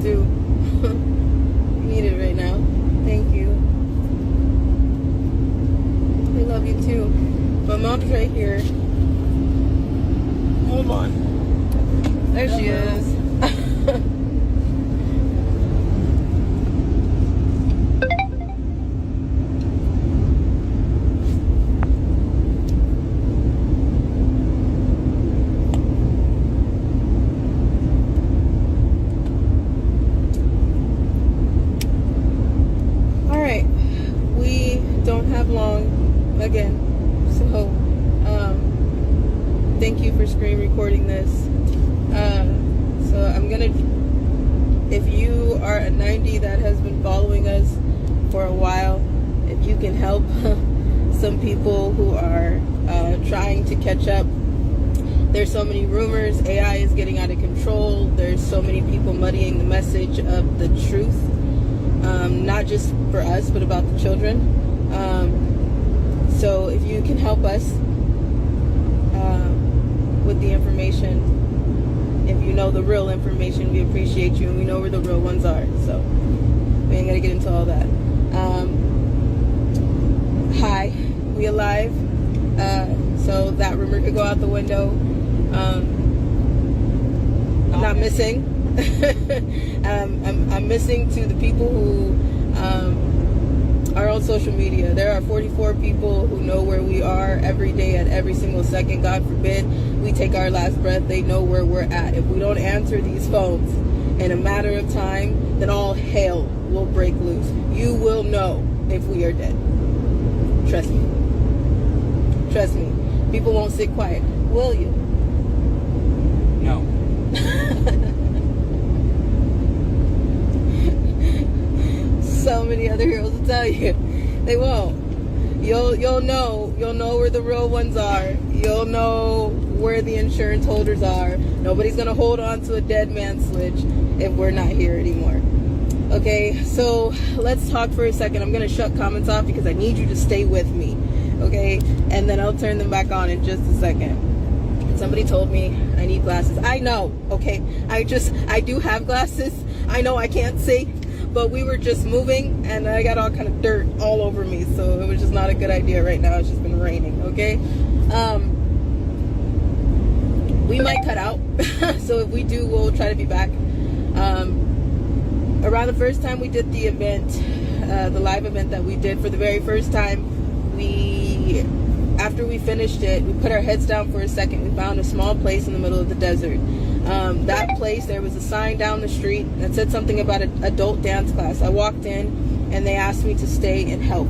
do. You need it right now. Thank you. I love you too. My mom's right here. Hold on. There she is. Again, so thank you for screen recording this. So I'm gonna, if you are a 90 that has been following us for a while, if you can help some people who are trying to catch up. There's so many rumors, AI is getting out of control, there's so many people muddying the message of the truth, not just for us but about the children. So if you can help us with the information, if you know the real information, we appreciate you, and we know where the real ones are. So we ain't gonna get into all that. Hi, we alive. So that rumor could go out the window. Not missing. I'm missing to the people who are on social media. There are 44 people who know where we are every day at every single second. God forbid we take our last breath, they know where we're at. If we don't answer these phones in a matter of time, then all hell will break loose. You will know if we are dead. Trust me. Trust me. People won't sit quiet. Will you? No. So many other heroes will tell you they won't. You'll know where the real ones are. You'll know where the insurance holders are. Nobody's gonna hold on to a dead man's switch if we're not here anymore. Okay, so let's talk for a second. I'm gonna shut comments off because I need you to stay with me. Okay, and then I'll turn them back on in just a second. Somebody told me I need glasses. I know. Okay, I do have glasses. I know I can't see. But we were just moving and I got all kind of dirt all over me, so it was just not a good idea right now. It's just been raining. Okay, we might cut out. So if we do, we'll try to be back. Around the first time we did the event, the live event that we did for the very first time, after we finished it, we put our heads down for a second. We found a small place in the middle of the desert. That place, there was a sign down the street that said something about an adult dance class. I walked in and they asked me to stay and help.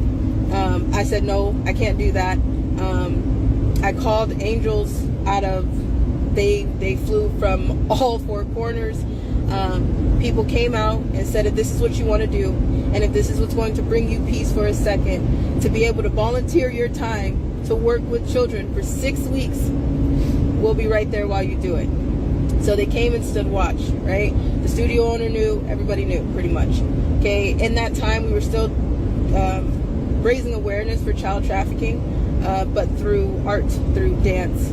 I said, no, I can't do that. I called angels out of, they flew from all four corners. People came out and said, if this is what you want to do, and if this is what's going to bring you peace for a second, to be able to volunteer your time to work with children for 6 weeks, we'll be right there while you do it. So they came and stood watch, right? The studio owner knew, everybody knew, pretty much. Okay, in that time, we were still raising awareness for child trafficking, but through art, through dance.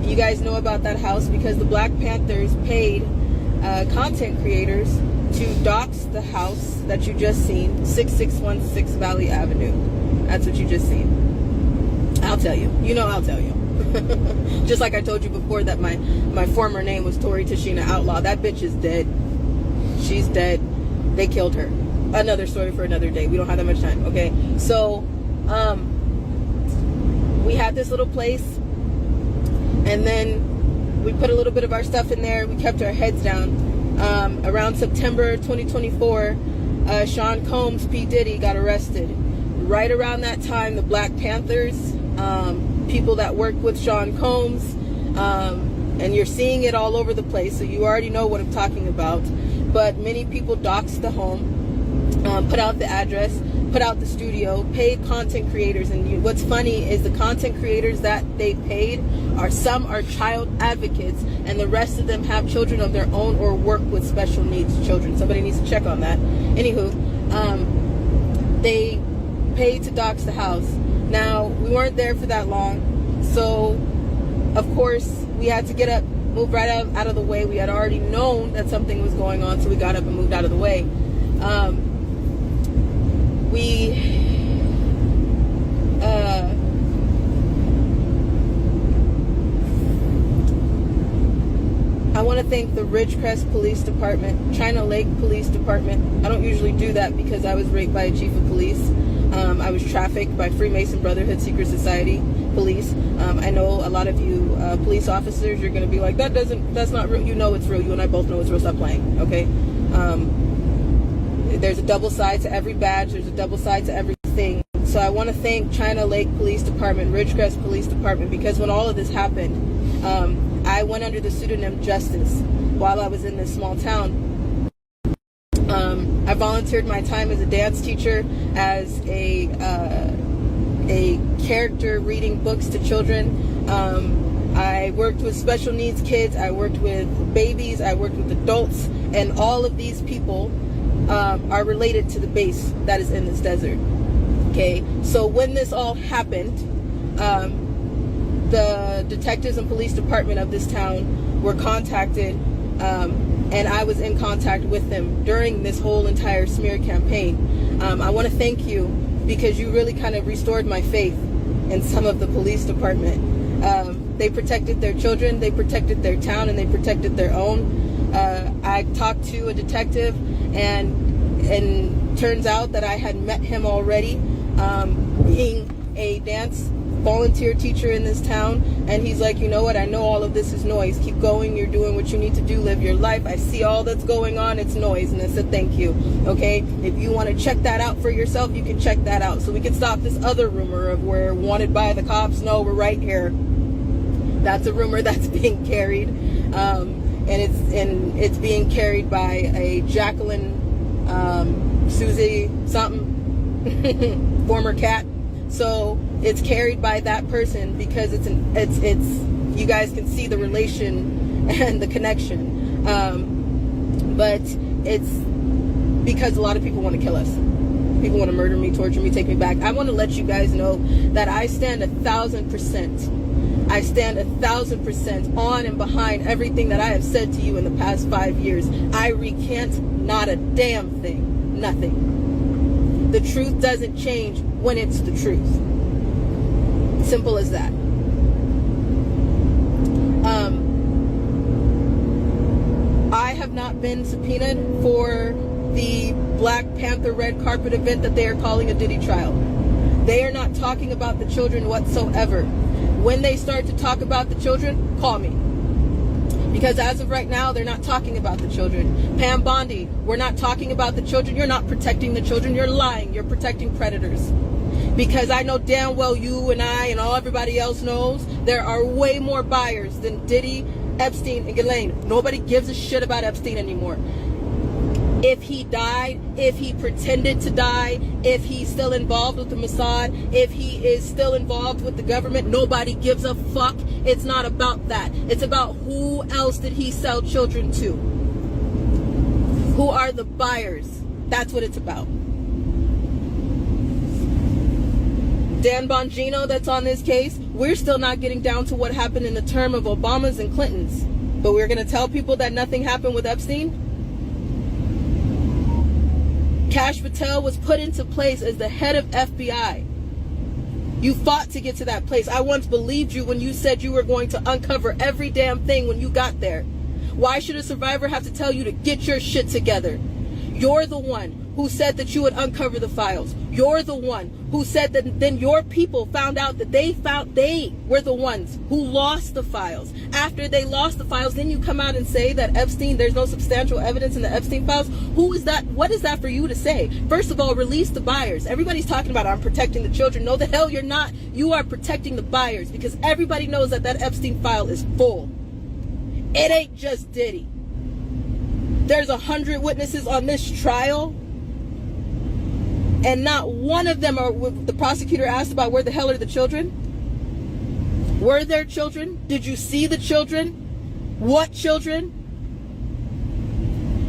You guys know about that house because the Black Panthers paid content creators to dox the house that you just seen, 6616 Valley Avenue. That's what you just seen. I'll tell you. You know I'll tell you. Just like I told you before that my former name was Tori Tashina Outlaw. That bitch is dead. She's dead. They killed her. Another story for another day. We don't have that much time. Okay, so we had this little place, and then we put a little bit of our stuff in there. We kept our heads down. Around September 2024, Sean Combs, P. Diddy, got arrested. Right around that time, the Black Panthers, people that work with Sean Combs, and you're seeing it all over the place, so you already know what I'm talking about. But many people doxed the home, put out the address, put out the studio, paid content creators. And what's funny is the content creators that they paid some are child advocates, and the rest of them have children of their own or work with special needs children. Somebody needs to check on that. Anywho, they paid to dox the house. Now, we weren't there for that long, so of course we had to get up moved right out of the way. We had already known that something was going on, so we got up and moved out of the way. I want to thank the Ridgecrest Police Department, China Lake Police Department. I don't usually do that because I was raped by a chief of police. I was trafficked by Freemason Brotherhood Secret Society police. I know a lot of you police officers, you're going to be like, that's not real. You know it's real. You and I both know it's real. Stop playing, okay? There's a double side to every badge. There's a double side to everything. So I want to thank China Lake Police Department, Ridgecrest Police Department, because when all of this happened, I went under the pseudonym Justice while I was in this small town. I volunteered my time as a dance teacher, as a character reading books to children. I worked with special needs kids. I worked with babies. I worked with adults. And all of these people are related to the base that is in this desert. Okay, so when this all happened, the detectives and police department of this town were contacted, and I was in contact with them during this whole entire smear campaign. I want to thank you because you really kind of restored my faith in some of the police department. They protected their children, they protected their town, and they protected their own. I talked to a detective, and turns out that I had met him already, being a dance volunteer teacher in this town, and he's like, you know what, I know all of this is noise. Keep going, you're doing what you need to do, live your life. I see all that's going on, it's noise. And I said, thank you. Okay, if you want to check that out for yourself, you can check that out, so we can stop this other rumor of we're wanted by the cops. No, we're right here. That's a rumor that's being carried, and it's being carried by a Jacqueline Susie something former cat. So it's carried by that person because it's you guys can see the relation and the connection, but it's because a lot of people want to kill us. People want to murder me, torture me, take me back. I want to let you guys know that I stand 1,000%. I stand 1,000% on and behind everything that I have said to you in the past 5 years. I recant not a damn thing, nothing. The truth doesn't change when it's the truth. Simple as that. I have not been subpoenaed for the Black Panther red carpet event that they are calling a Diddy trial. They are not talking about the children whatsoever. When they start to talk about the children, call me. Because as of right now, they're not talking about the children. Pam Bondi, we're not talking about the children. You're not protecting the children. You're lying. You're protecting predators. Because I know damn well you and I and everybody else knows there are way more buyers than Diddy, Epstein, and Ghislaine. Nobody gives a shit about Epstein anymore. If he died, if he pretended to die, if he's still involved with the Mossad, if he is still involved with the government, nobody gives a fuck. It's not about that. It's about who else did he sell children to? Who are the buyers? That's what it's about. Dan Bongino that's on this case, we're still not getting down to what happened in the term of Obama's and Clinton's. But we're going to tell people that nothing happened with Epstein? Kash Patel was put into place as the head of FBI. You fought to get to that place. I once believed you when you said you were going to uncover every damn thing when you got there. Why should a survivor have to tell you to get your shit together? You're the one who said that you would uncover the files. You're the one who said that then your people found out that they were the ones who lost the files. After they lost the files, then you come out and say that Epstein, there's no substantial evidence in the Epstein files. Who is that? What is that for you to say? First of all, release the buyers. Everybody's talking about I'm protecting the children. No, the hell you're not. You are protecting the buyers because everybody knows that that Epstein file is full. It ain't just Diddy. There's 100 witnesses on this trial, and not one of them are. The prosecutor asked about where the hell are the children? Were there children? Did you see the children? What children?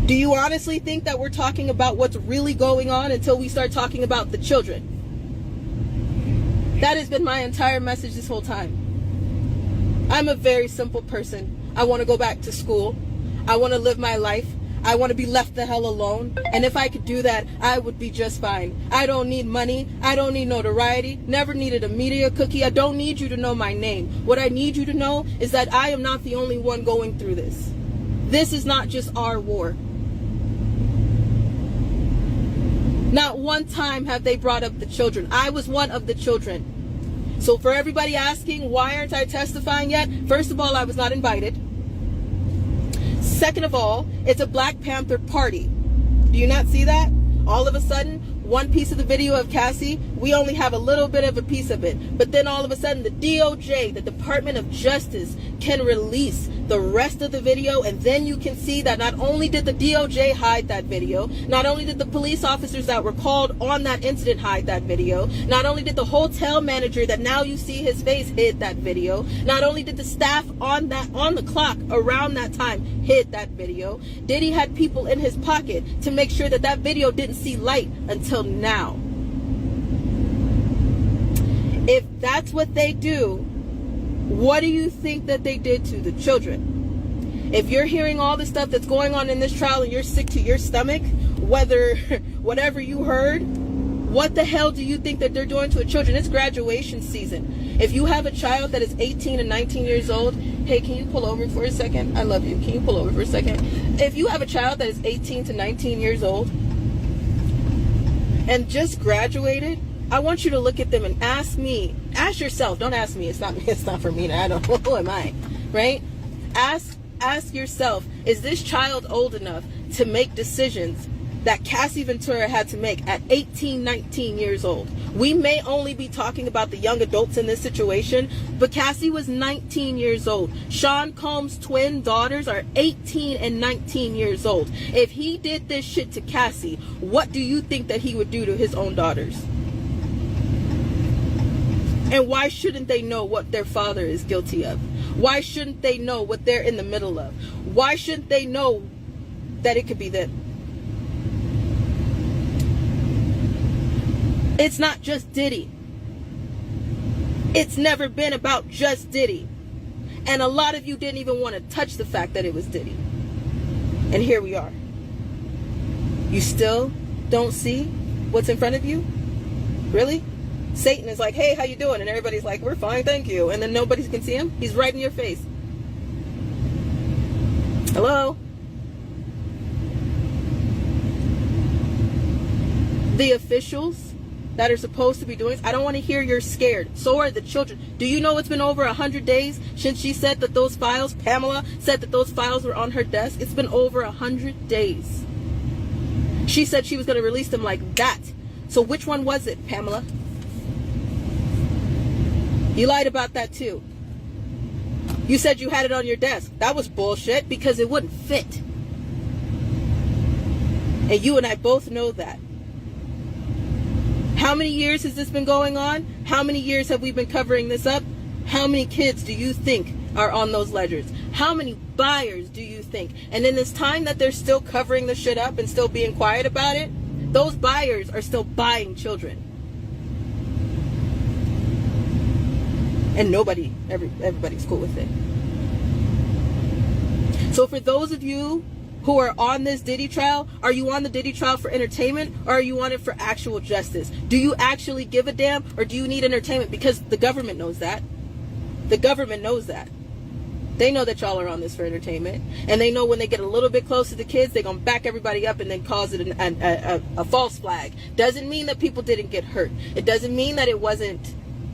Do you honestly think that we're talking about what's really going on until we start talking about the children? That has been my entire message this whole time. I'm a very simple person. I want to go back to school. I want to live my life. I want to be left the hell alone. And if I could do that, I would be just fine. I don't need money. I don't need notoriety. Never needed a media cookie. I don't need you to know my name. What I need you to know is that I am not the only one going through this. This is not just our war. Not one time have they brought up the children. I was one of the children. So for everybody asking, why aren't I testifying yet? First of all, I was not invited. Second of all, it's a Black Panther party. Do you not see that? All of a sudden, one piece of the video of Cassie, we only have a little bit of a piece of it. But then all of a sudden, the DOJ, the Department of Justice, can release the rest of the video, and then you can see that not only did the DOJ hide that video, not only did the police officers that were called on that incident hide that video, not only did the hotel manager that now you see his face hid that video, not only did the staff on the clock around that time hid that video, Diddy had people in his pocket to make sure that that video didn't see light until now. If that's what they do, what do you think that they did to the children? If you're hearing all the stuff that's going on in this trial and you're sick to your stomach, whatever you heard, what the hell do you think that they're doing to a children? It's graduation season. If you have a child that is 18 and 19 years old, hey, can you pull over for a second? I love you. Can you pull over for a second? If you have a child that is 18 to 19 years old and just graduated, I want you to look at them and ask yourself, don't ask me, it's not for me, I don't know, who am I, right? Ask yourself, is this child old enough to make decisions that Cassie Ventura had to make at 18, 19 years old? We may only be talking about the young adults in this situation, but Cassie was 19 years old. Sean Combs' twin daughters are 18 and 19 years old. If he did this shit to Cassie, what do you think that he would do to his own daughters? And why shouldn't they know what their father is guilty of? Why shouldn't they know what they're in the middle of? Why shouldn't they know that it could be them? It's not just Diddy. It's never been about just Diddy. And a lot of you didn't even want to touch the fact that it was Diddy. And here we are. You still don't see what's in front of you? Really? Satan is like, hey, how you doing? And everybody's like, we're fine, thank you. And then nobody can see him. He's right in your face. Hello? The officials that are supposed to be doing this, I don't want to hear you're scared. So are the children. Do you know it's been over 100 days since she said that those files, Pamela said that those files were on her desk? It's been over 100 days. She said she was going to release them like that. So which one was it, Pamela? You lied about that too. You said you had it on your desk. That was bullshit because it wouldn't fit. And you and I both know that. How many years has this been going on? How many years have we been covering this up? How many kids do you think are on those ledgers? How many buyers do you think? And in this time that they're still covering the shit up and still being quiet about it, those buyers are still buying children. And everybody's cool with it. So for those of you who are on this Diddy trial, are you on the Diddy trial for entertainment or are you on it for actual justice? Do you actually give a damn or do you need entertainment? Because the government knows that. The government knows that. They know that y'all are on this for entertainment. And they know when they get a little bit close to the kids, they're going to back everybody up and then cause it a false flag. Doesn't mean that people didn't get hurt. It doesn't mean that it wasn't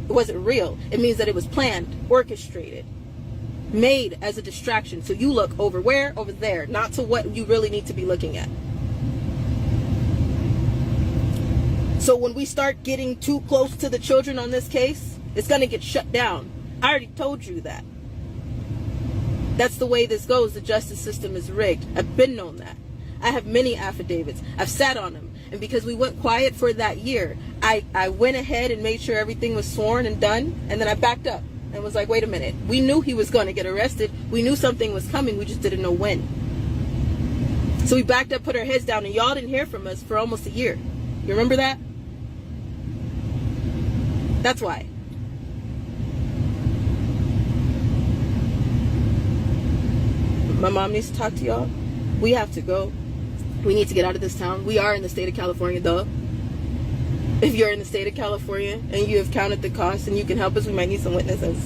real. It means that it was planned, orchestrated, made as a distraction. So you look over where? Over there, not to what you really need to be looking at. So when we start getting too close to the children on this case, it's going to get shut down. I already told you that. That's the way this goes. The justice system is rigged. I've been known that. I have many affidavits. I've sat on them. And because we went quiet for that year, I went ahead and made sure everything was sworn and done. And then I backed up and was like, wait a minute. We knew he was going to get arrested. We knew something was coming. We just didn't know when. So we backed up, put our heads down, and y'all didn't hear from us for almost a year. You remember that? That's why. My mom needs to talk to y'all. We have to go. We need to get out of this town. We are in the state of California, though. If you're in the state of California and you have counted the cost and you can help us, we might need some witnesses.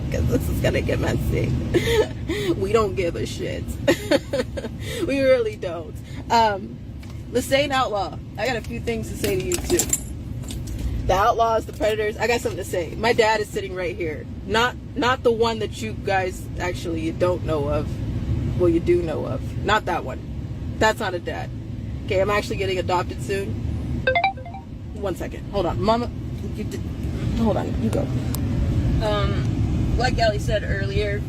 Because this is going to get messy. We don't give a shit. We really don't. Lesane Outlaw. I got a few things to say to you, too. The Outlaws, the Predators. I got something to say. My dad is sitting right here. Not the one that you guys actually you don't know of. Well, you do know of. Not that one. That's not a dad. Okay, I'm actually getting adopted soon. 1 second. Hold on. Mama, hold on. You go. Like Ellie said earlier,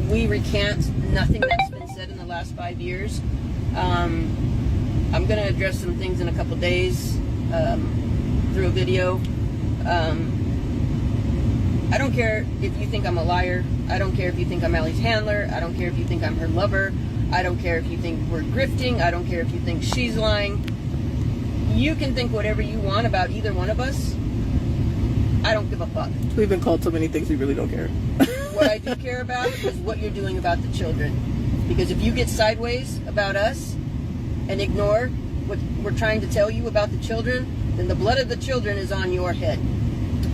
we recant nothing that's been said in the last 5 years. I'm going to address some things in a couple days through a video. I don't care if you think I'm a liar. I don't care if you think I'm Ellie's handler. I don't care if you think I'm her lover. I don't care if you think we're grifting. I don't care if you think she's lying. You can think whatever you want about either one of us. I don't give a fuck. We've been called so many things we really don't care. What I do care about is what you're doing about the children. Because if you get sideways about us and ignore what we're trying to tell you about the children, then the blood of the children is on your head.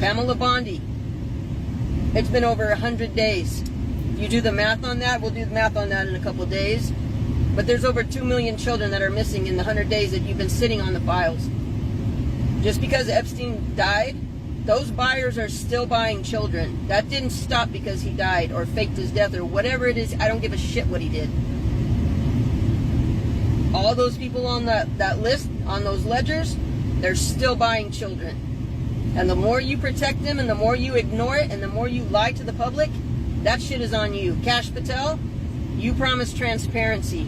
Pamela Bondi. It's been over 100 days. You do the math on that, we'll do the math on that in a couple of days. But there's over 2 million children that are missing in the 100 days that you've been sitting on the files. Just because Epstein died, those buyers are still buying children. That didn't stop because he died or faked his death or whatever it is. I don't give a shit what he did. All those people on that list, on those ledgers, they're still buying children. And the more you protect them and the more you ignore it and the more you lie to the public, that shit is on you. Kash Patel, you promised transparency.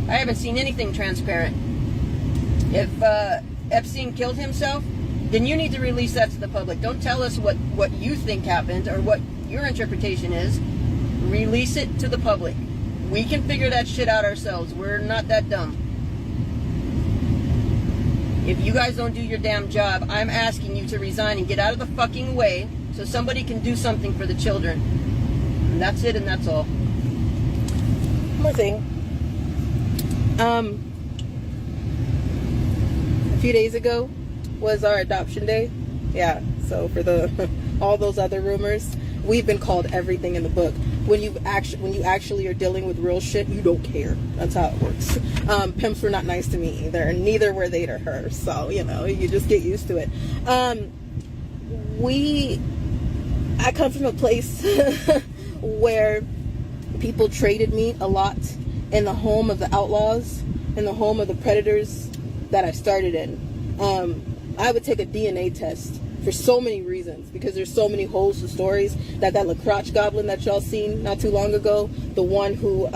I haven't seen anything transparent. If Epstein killed himself, then you need to release that to the public. Don't tell us what you think happened or what your interpretation is. Release it to the public. We can figure that shit out ourselves. We're not that dumb. If you guys don't do your damn job, I'm asking you to resign and get out of the fucking way so somebody can do something for the children. And that's it and that's all. One more thing. A few days ago was our adoption day. Yeah, so for all those other rumors, we've been called everything in the book. When you actually are dealing with real shit, you don't care. That's how it works. Pimps were not nice to me either, and neither were they to her. So, you just get used to it. I come from a place where people traded me a lot in the home of the outlaws, in the home of the predators that I started in. I would take a DNA test for so many reasons, because there's so many holes to stories. That LaCroix goblin that y'all seen not too long ago, the one who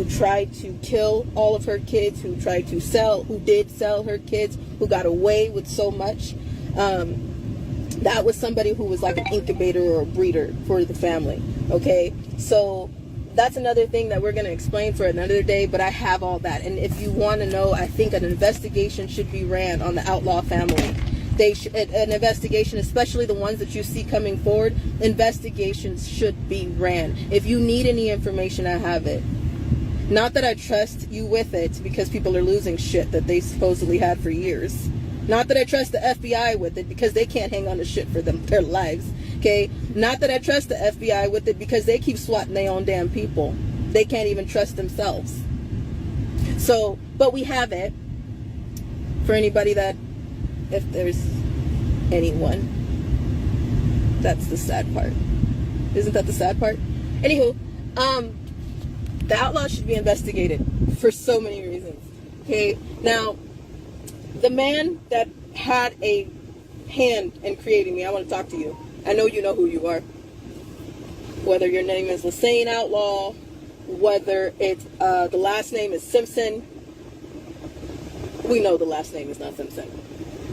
tried to kill all of her kids, who did sell her kids, who got away with so much. That was somebody who was like an incubator or a breeder for the family. Okay, so that's another thing that we're going to explain for another day, but I have all that. And if you want to know, I think an investigation should be ran on the outlaw family. An investigation, especially the ones that you see coming forward, investigations should be ran. If you need any information, I have it. Not that I trust you with it, because people are losing shit that they supposedly had for years. Not that I trust the FBI with it, because they can't hang on to shit for their lives. Okay? Not that I trust the FBI with it, because they keep swatting their own damn people. They can't even trust themselves. So, but we have it. For anybody that, if there's anyone, that's the sad part. Isn't that the sad part? Anywho, the outlaw should be investigated for so many reasons. Okay, now, the man that had a hand in creating me, I want to talk to you. I know you know who you are. Whether your name is Lesane Outlaw, whether it's the last name is Simpson. We know the last name is not Simpson.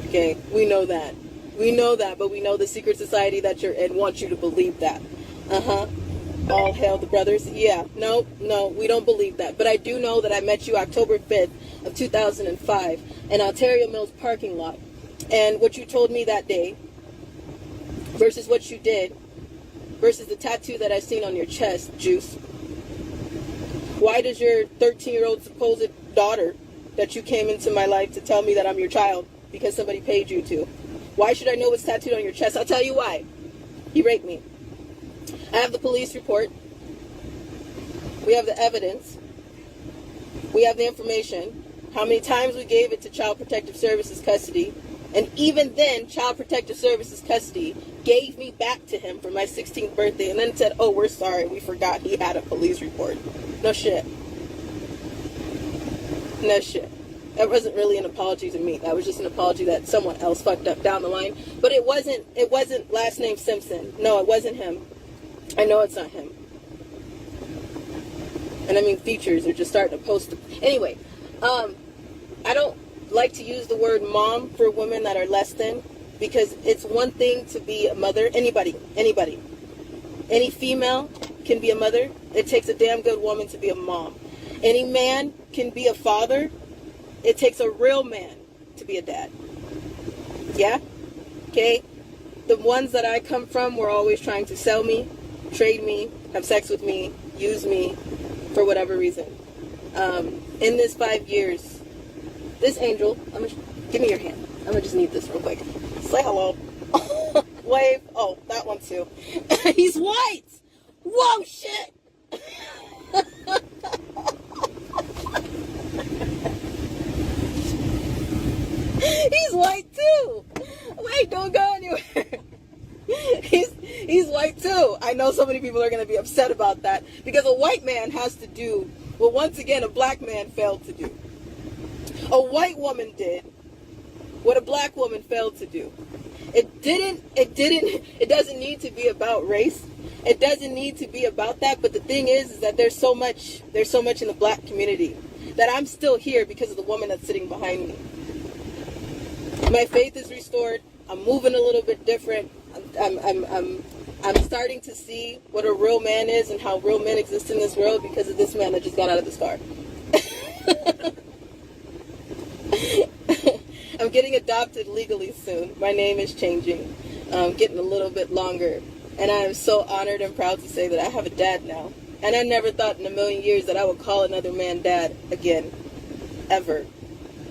Okay, we know that. We know that, but we know the secret society that you're in wants you to believe that. All hail the brothers. Yeah, no, we don't believe that. But I do know that I met you October 5th of 2005 in Ontario Mills parking lot. And what you told me that day versus what you did versus the tattoo that I've seen on your chest, Juice? Why does your 13-year-old supposed daughter that you came into my life to tell me that I'm your child because somebody paid you to? Why should I know what's tattooed on your chest? I'll tell you why. He raped me. I have the police report. We have the evidence. We have the information. How many times we gave it to Child Protective Services custody. And even then, Child Protective Services custody gave me back to him for my 16th birthday and then said, oh, we're sorry, we forgot he had a police report. No shit. No shit. That wasn't really an apology to me. That was just an apology that someone else fucked up down the line. But it wasn't last name Simpson. No, it wasn't him. I know it's not him. And I mean, features are just starting to post. Anyway, I don't like to use the word mom for women that are less than, because it's one thing to be a mother. Anybody. Any female can be a mother. It takes a damn good woman to be a mom. Any man can be a father. It takes a real man to be a dad. Yeah? Okay? The ones that I come from were always trying to sell me, trade me, have sex with me, use me for whatever reason. In this 5 years, this angel, give me your hand. I'm gonna just need this real quick. Say hello. Wave. Oh, that one too. He's white. Whoa, shit. He's white too. Wait, don't go anywhere. He's white too. I know so many people are going to be upset about that, because a white man has to do what once again a black man failed to do. A white woman did what a black woman failed to do. It doesn't need to be about race. It doesn't need to be about that. But the thing is that there's so much in the black community that I'm still here because of the woman that's sitting behind me. My faith is restored. I'm moving a little bit different. I'm starting to see what a real man is and how real men exist in this world because of this man that just got out of this car. I'm getting adopted legally soon. My name is changing. Getting a little bit longer. And I am so honored and proud to say that I have a dad now. And I never thought in a million years that I would call another man dad again. Ever.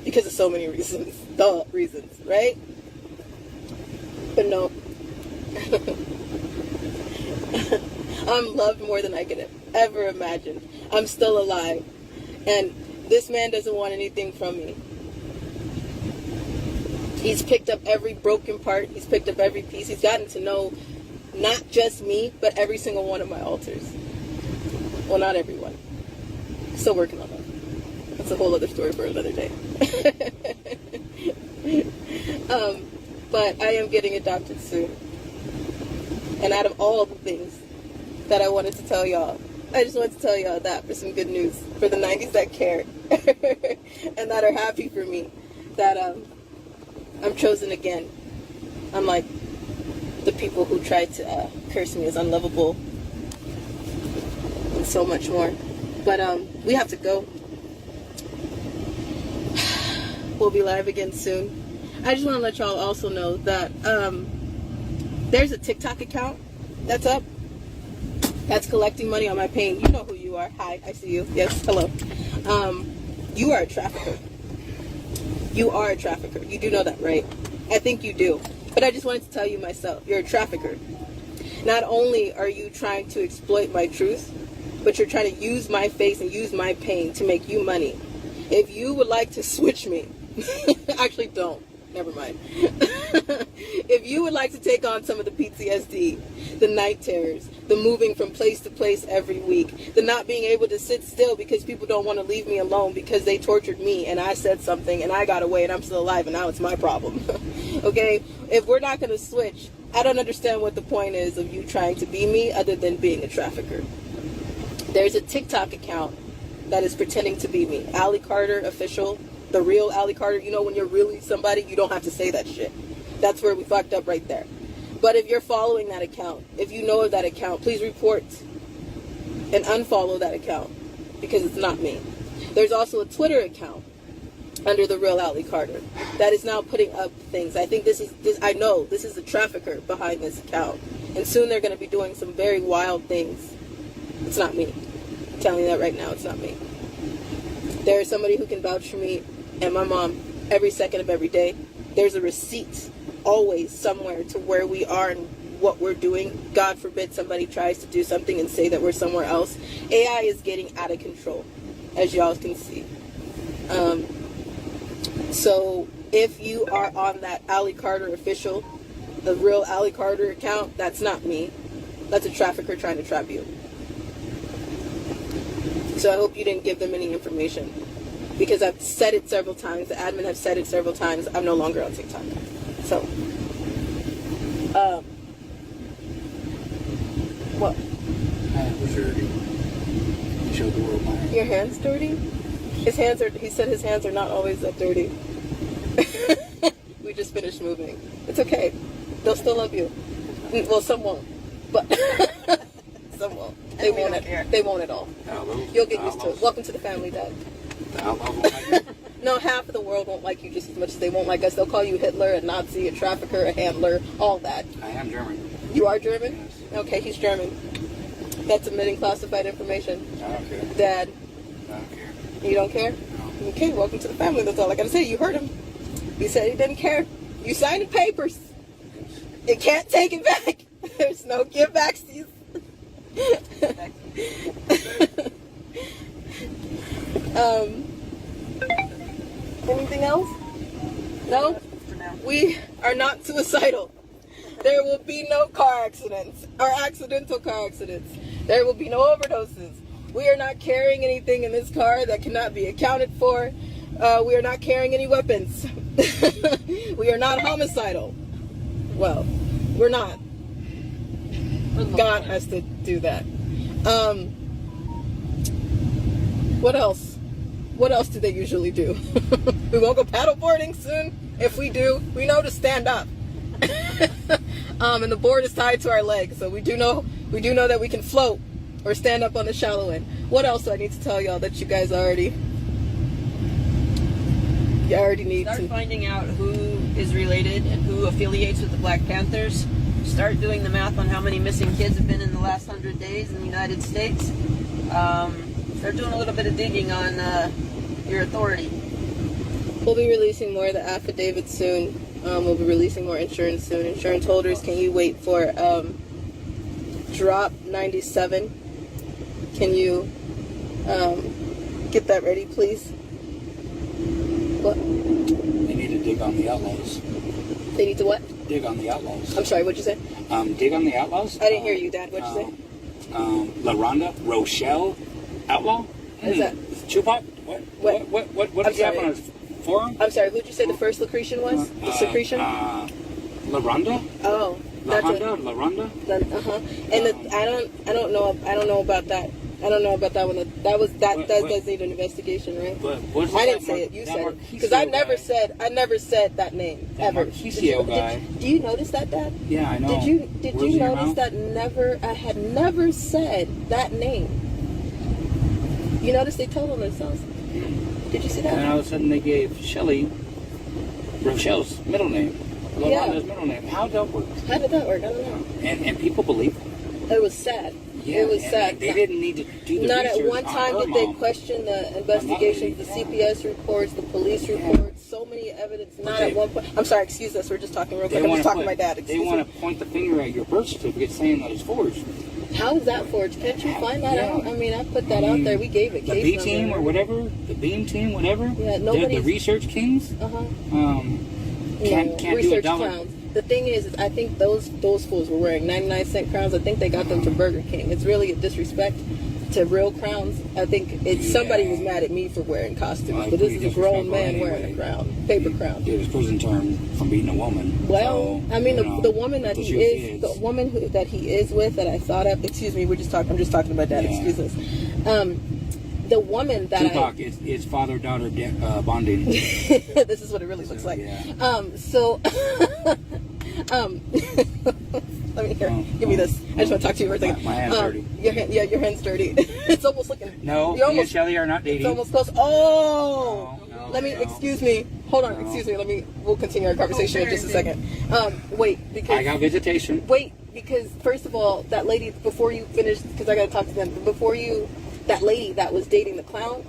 Because of so many reasons. Duh reasons, right? But no. I'm loved more than I could have ever imagined. I'm still alive. And this man doesn't want anything from me. He's picked up every broken part. He's picked up every piece. He's gotten to know not just me, but every single one of my alters. Well, not everyone. Still working on that. That's a whole other story for another day. But I am getting adopted soon. And out of all the things that I wanted to tell y'all, I just wanted to tell y'all that for some good news. For the 90s that care. And that are happy for me. That I'm chosen again. Unlike the people who tried to curse me as unlovable. And so much more. But we have to go. We'll be live again soon. I just want to let y'all also know that there's a TikTok account that's up. That's collecting money on my pain. You know who you are. Hi, I see you. Yes, hello. You are a trafficker. You are a trafficker. You do know that, right? I think you do. But I just wanted to tell you myself, you're a trafficker. Not only are you trying to exploit my truth, but you're trying to use my face and use my pain to make you money. If you would like to switch me, actually don't. Never mind. If you would like to take on some of the PTSD, the night terrors, the moving from place to place every week, the not being able to sit still because people don't want to leave me alone because they tortured me and I said something and I got away and I'm still alive and now it's my problem. Okay? If we're not going to switch, I don't understand what the point is of you trying to be me other than being a trafficker. There's a TikTok account that is pretending to be me. Allie Carter Official. The real Allie Carter. You know, when you're really somebody, you don't have to say that shit. That's where we fucked up right there. But if you're following that account, if you know of that account, please report and unfollow that account because it's not me. There's also a Twitter account under the real Allie Carter that is now putting up things. I think I know this is a trafficker behind this account. And soon they're going to be doing some very wild things. It's not me. I'm telling you that right now, it's not me. There is somebody who can vouch for me and my mom every second of every day. There's a receipt always somewhere to where we are and what we're doing. God forbid somebody tries to do something and say that we're somewhere else. AI is getting out of control, as y'all can see. So if you are on that Allie Carter official, the real Allie Carter account, that's not me. That's a trafficker trying to trap you. So I hope you didn't give them any information, because I've said it several times. The admin have said it several times. I'm no longer on TikTok. So, what? It was dirty. You showed the world mine. Your hands dirty? His hands are. He said his hands are not always that dirty. We just finished moving. It's okay. They'll still love you. Well, some won't, but some won't. They won't it. They won't at all. You'll get used to it. Welcome to the family, Dad. No, half of the world won't like you just as much as they won't like us. They'll call you Hitler, a Nazi, a trafficker, a handler, all that. I am German. You are German? Yes. Okay, he's German. That's admitting classified information. I don't care. Dad, I don't care. you don't care? No. Okay, welcome to the family. That's all I gotta say. You heard him. He said he didn't care. You signed the papers. You can't take it back. There's no give backsies. Anything else? No? For now. We are not suicidal. There will be no car accidents or accidental car accidents. There will be no overdoses. We are not carrying anything in this car that cannot be accounted for. We are not carrying any weapons. We are not homicidal. Well, we're not. God has to do that. What else? What else do they usually do? We won't go paddleboarding soon. If we do, we know to stand up. And the board is tied to our legs, so we do know that we can float or stand up on the shallow end. What else do I need to tell y'all that you guys already need Start to finding out who is related and who affiliates with the Black Panthers. Start doing the math on how many missing kids have been in the last 100 days in the United States. Start doing a little bit of digging on your authority. We'll be releasing more of the affidavits soon. We'll be releasing more insurance soon. Insurance holders, can you wait for drop 97? Can you get that ready, please? What? They need to dig on the outlaws. They need to what? Dig on the outlaws. I'm sorry, what'd you say? Dig on the outlaws. I didn't hear you, Dad. What'd you say? La Ronda, Rochelle, outlaw. Is that Tupac? What I'm did he have sorry. on his forearm? I'm sorry, who'd you say the first Lucretian was? The secretion? La Ronda. Oh, La that's Ronda. La Ronda. And I don't know about that. I don't know about that one. That does need an investigation, right? But what's I didn't that say it. You that said it. Marquisio Because I never said that name That ever. Marquisio guy. Do you notice that, Dad? Yeah, I know. Did you Words in your notice mouth? that I had never said that name? You notice they told on themselves. Did you see that? And all of a sudden they gave Shelly Rochelle's middle name. La Ronda's middle name. How that work? How did that work? I don't know. And people believe it. It was sad. Yeah, it was and sad. They didn't need to do the Not research at one time on did her they mom. question the investigations, the CPS reports, the police reports, so many evidence. Not at one point. I'm sorry, excuse us. We're just talking real quick. I'm just talking to my dad. They want to point the finger at your birth certificate saying that it's forged. How is that forged? Can't you find that out? I mean, I put that out there. We gave it. The B team or whatever, the Beam team, whatever. Yeah, The nobody's. research kings. Can't do a Research dollar. crowns. The thing is I think those fools were wearing 99-cent crowns. I think they got them to Burger King. It's really a disrespect to real crowns. I think somebody was mad at me for wearing costumes, Well, but this is a grown disrespectful man wearing anyway. a crown, paper crown. It was prison term from beating a woman. Well, so, I mean, you know, the woman that until he she was is, kids. the woman that he is with, that I thought of. Excuse me, I'm just talking about that. Yeah. Excuse us. The woman that Tupac, it's father-daughter bonding. this is what it really looks like. Yeah. Let me hear. Give me this. I just want to talk to you for a second. My hand's dirty. Your hand's dirty. It's almost looking. No, you're me and Shelly are not It's dating. almost close. Oh. No, Let me. no. Excuse me. Hold on. No. Excuse me. We'll continue our conversation in just a second. Wait, because I got visitation. wait. because first of all, that lady, before you finish, because I got to talk to them, that lady that was dating the clown,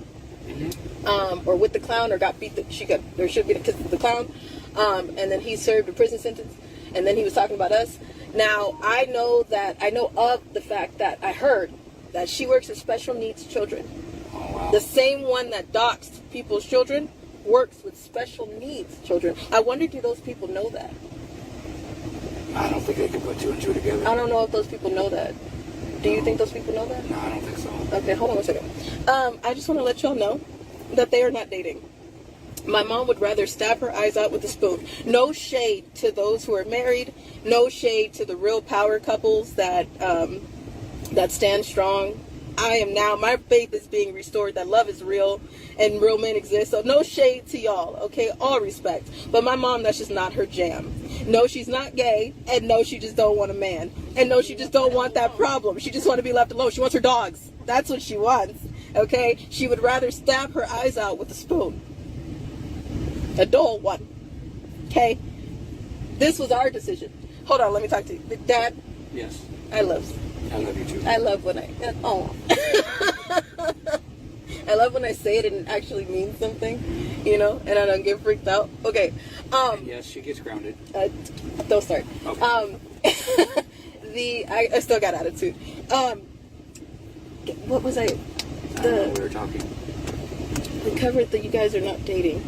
or with the clown, or got beat, or should be because of the clown, and then he served a prison sentence, and then he was talking about us. Now, I know of the fact that I heard that she works with special needs children. Oh, wow. The same one that doxed people's children works with special needs children. I wonder, do those people know that? I don't think they can put two and two together. I don't know if those people know that. Do you think those people know that? No, I don't think so. Okay, hold on one second. I just want to let y'all know that they are not dating. My mom would rather stab her eyes out with a spoon. No shade to those who are married. No shade to the real power couples that stand strong. I am now, my faith is being restored, that love is real and real men exist. So no shade to y'all, okay? All respect. But my mom, that's just not her jam. No, she's not gay, and no, she just don't want a man. And no, she just don't want that problem. She just want to be left alone. She wants her dogs. That's what she wants, okay? She would rather stab her eyes out with a spoon. A dull one, okay? This was our decision. Hold on, let me talk to you. Dad? Yes. I love you too. I love when I love when I say it and it actually means something, you know, and I don't get freaked out. Okay. And yes, she gets grounded. Don't start. Okay. I still got attitude. What was I? We were talking. We covered that you guys are not dating.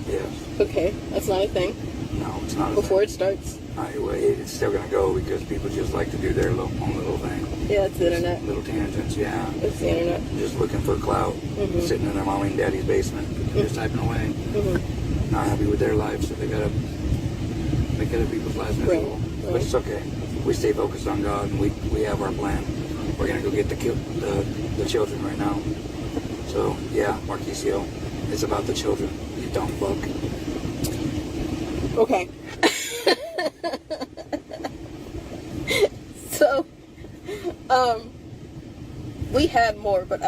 Yes. Okay, that's not a thing. No, it's not. Before it starts. Anyway, it's still gonna go because people just like to do their own little thing. Yeah, it's the internet. Little tangents, yeah. It's the internet. Just looking for clout, sitting in their mommy and daddy's basement, just typing away. Not happy with their lives, so they gotta make other people's lives miserable. Right. But it's okay. We stay focused on God, and we have our plan. We're gonna go get the children right now. So yeah, Marquisio, it's about the children. You don't fuck. Okay. So, we had more, but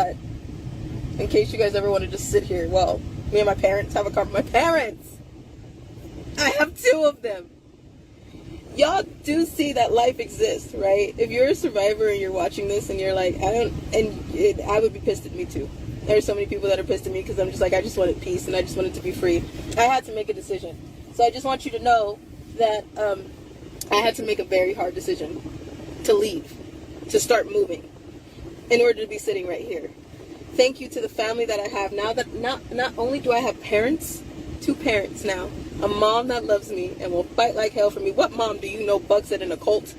in case you guys ever want to just sit here, well, me and my parents have a car. My parents! I have 2 of them. Y'all do see that life exists, right? If you're a survivor and you're watching this and you're like, I would be pissed at me too. There's so many people that are pissed at me because I'm just like, I just wanted peace and I just wanted to be free. I had to make a decision. So I just want you to know that I had to make a very hard decision to leave, to start moving, in order to be sitting right here. Thank you to the family that I have now. That not only do I have parents, 2 parents now, a mom that loves me and will fight like hell for me. What mom do you know bucks at an occult?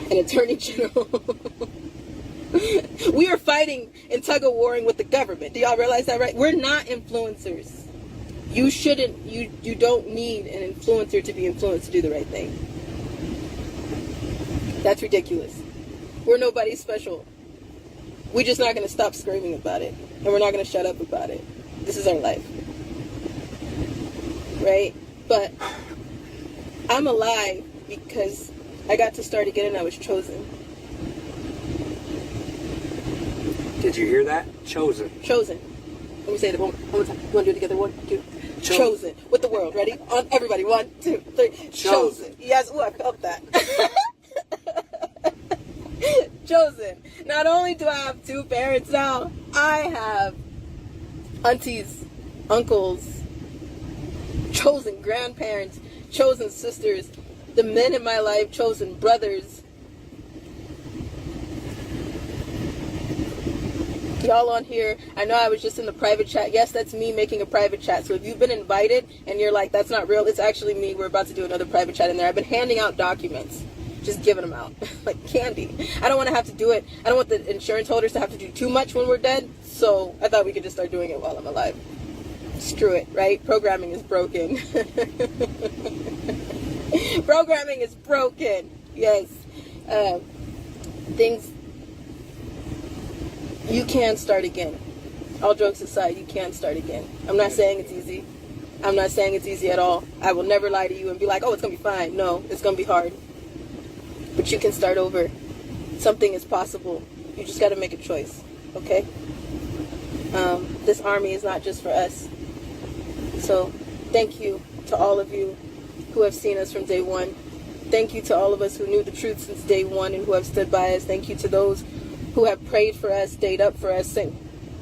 An attorney general. We are fighting and tug-of-warring with the government. Do y'all realize that, right? We're not influencers. You shouldn't, you don't need an influencer to be influenced to do the right thing. That's ridiculous. We're nobody special. We're just not going to stop screaming about it. And we're not going to shut up about it. This is our life. Right? But I'm alive because I got to start again and I was chosen. Did you hear that? Chosen. Chosen. Let me say it one more time. You want to do it together? 1, 2. Chosen. With the world. Ready? On everybody. 1, 2, 3. Chosen. Yes. Ooh, I felt that. Chosen. Not only do I have 2 parents now, I have aunties, uncles, chosen grandparents, chosen sisters, the men in my life, chosen brothers. Y'all on here, I know I was just in the private chat. Yes, that's me making a private chat. So if you've been invited and you're like, that's not real, it's actually me. We're about to do another private chat in there. I've been handing out documents, just giving them out like candy. I don't want to have to do it. I don't want the insurance holders to have to do too much when we're dead. So I thought we could just start doing it while I'm alive. Screw it, right? Programming is broken. Programming is broken. Yes. Things. You can start again. All jokes aside, you can start again. I'm not saying it's easy. I'm not saying it's easy at all. I will never lie to you and be like, oh, it's going to be fine. No, it's going to be hard. But you can start over. Something is possible. You just got to make a choice. Okay? This army is not just for us. So, thank you to all of you who have seen us from day one. thank you to all of us who knew the truth since day one and who have stood by us. Thank you to those who have prayed for us, stayed up for us, sent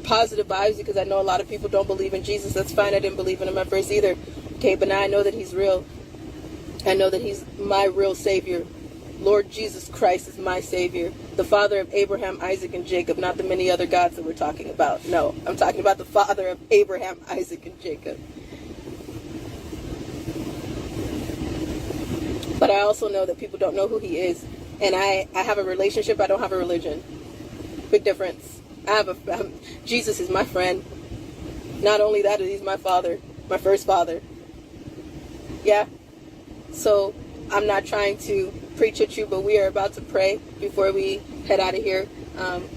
positive vibes, because I know a lot of people don't believe in Jesus. That's fine. I didn't believe in him at first either. Okay, but now I know that he's real. I know that he's my real Savior. Lord Jesus Christ is my Savior. The Father of Abraham, Isaac, and Jacob, not the many other gods that we're talking about. No, I'm talking about the Father of Abraham, Isaac, and Jacob. But I also know that people don't know who he is. And I have a relationship, I don't have a religion. Big difference. Jesus is my friend. Not only that, he's my father, my first father. Yeah. So I'm not trying to preach at you, but we are about to pray before we head out of here.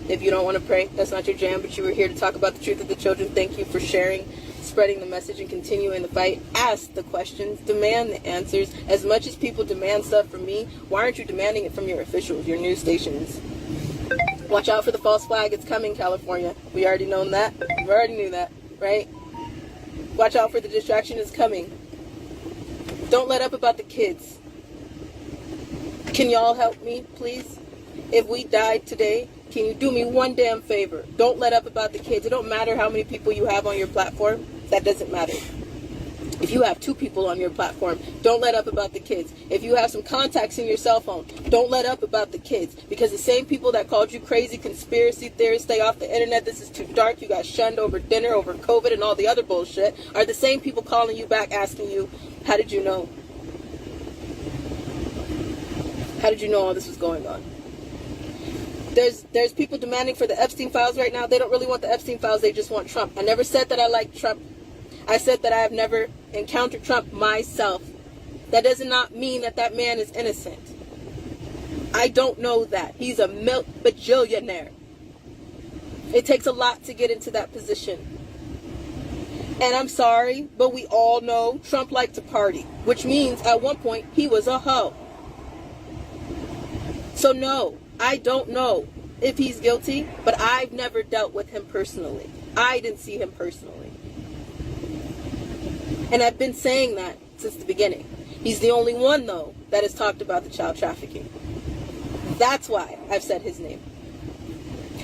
If you don't want to pray, that's not your jam, but you were here to talk about the truth of the children. Thank you for sharing, spreading the message, and continuing the fight. Ask the questions, demand the answers. As much as people demand stuff from me, why aren't you demanding it from your officials, your news stations? Watch out for the false flag. It's coming, California. We already known that. We already knew that, right? Watch out for the distraction. It's coming. Don't let up about the kids. Can y'all help me, please? If we died today, can you do me one damn favor? Don't let up about the kids. It don't matter how many people you have on your platform. That doesn't matter. If you have 2 people on your platform, don't let up about the kids. If you have some contacts in your cell phone, don't let up about the kids. Because the same people that called you crazy, conspiracy theorists, stay off the internet, this is too dark, you got shunned over dinner, over COVID, and all the other bullshit, are the same people calling you back asking you, how did you know? How did you know all this was going on? There's people demanding for the Epstein files right now. They don't really want the Epstein files, they just want Trump. I never said that I like Trump. I said that I have never encountered Trump myself. That does not mean that that man is innocent. I don't know that. He's a bajillionaire. It takes a lot to get into that position. And I'm sorry, but we all know Trump liked to party, which means at one point he was a hoe. So no, I don't know if he's guilty, but I've never dealt with him personally. I didn't see him personally. And I've been saying that since the beginning. He's the only one, though, that has talked about the child trafficking. That's why I've said his name.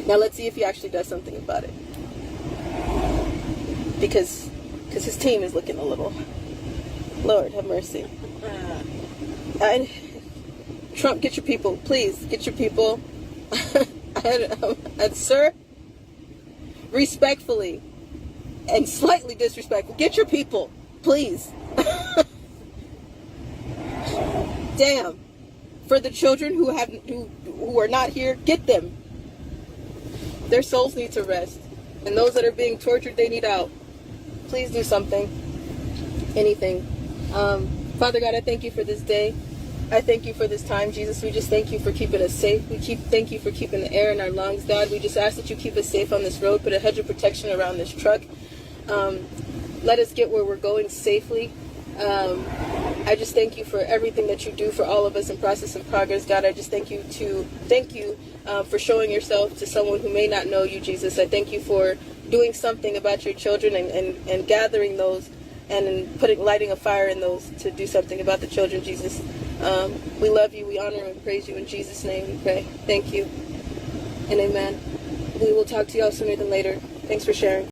Now let's see if he actually does something about it. Because his team is looking a little... Lord, have mercy. And Trump, get your people. Please, get your people. And sir, respectfully and slightly disrespectful, get your people. Please. Damn. For the children who are not here, get them. Their souls need to rest. And those that are being tortured, they need out. Please do something. Anything. Father God, I thank you for this day. I thank you for this time, Jesus. We just thank you for keeping us safe. Thank you for keeping the air in our lungs, God. We just ask that you keep us safe on this road. Put a hedge of protection around this truck. Let us get where we're going safely. I just thank you for everything that you do for all of us in Process and Progress, God. I just thank you for showing yourself to someone who may not know you, Jesus. I thank you for doing something about your children and gathering those and lighting a fire in those to do something about the children, Jesus. We love you, we honor and praise you. In Jesus' name we pray. Thank you and amen. We will talk to y'all sooner than later. Thanks for sharing.